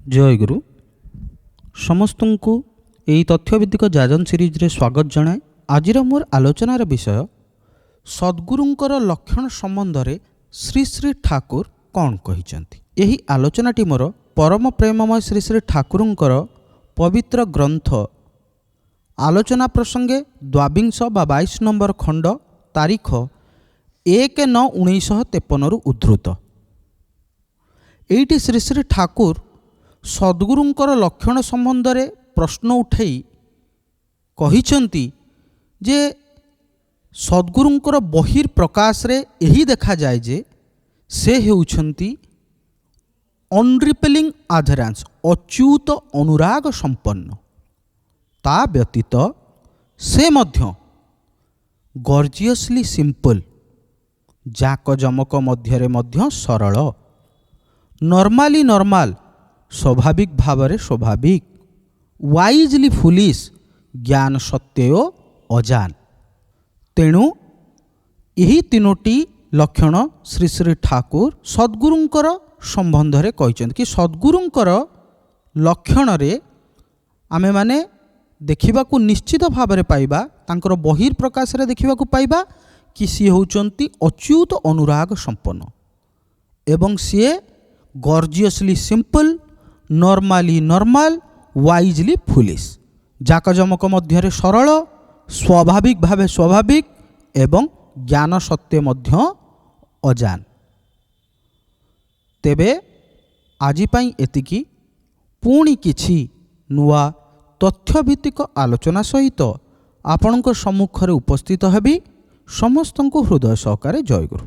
जय गुरु समस्त को यही तथ्यभित्तिक जाजन सीरीज रे स्वागत जनाए। आज मोर आलोचनार विषय सद्गुरुंकर लक्षण संबंध रे श्री श्री ठाकुर कौन कहिसेंती। यही आलोचनाटी मोर परम प्रेममय श्री श्री ठाकुरंकर पवित्र ग्रंथ आलोचना प्रसंगे 22 नंबर खंड तारीख 1/9/1953 उद्धृत। एइटी श्री श्री ठाकुर सद्गुरुंकर लक्षण संबंध रे प्रश्न उठाई कहिसेंती जे सद्गुरुंकर बहिर्प्रकाश रे यही देखा जाए जे से हेउछंती अनरिपेलिंग आधरांस अच्युत अनुराग संपन्न। ता व्यतीत से मध्य गॉर्जियसली सिंपल जाक जमक मध्यरे मध्य सरल नॉर्मली नॉर्मल स्वाभाविक भावरे स्वाभाविक वाइजली फुलिश ज्ञान सत्य अजान। तेणु यही तीनोटी लक्षण श्री श्री ठाकुर सद्गुरुंकर संबंध रे कहिसेंती कि सद्गुरुंकर लक्षण रे आमे माने देखिबाकू निश्चित भावरे पाइबा तांकर बहिर्प्रकाश रे देखिबाकू पाइबा कि सी होउचंती अच्युत अनुराग संपन्न एवं सी gorgeously simple normally normal wisely foolish जाकजमक मध्य सरल स्वाभाविक भावे स्वाभाविक एवं ज्ञान सत्य मध्य अजान। तेबे आजि पई एतिकी पुणी किछि नुआ तथ्यभित्तिक आलोचना सहित आपणक सम्मुखरे उपस्थित हेबी। समस्तंको हृदय सहकारे जय गुरु।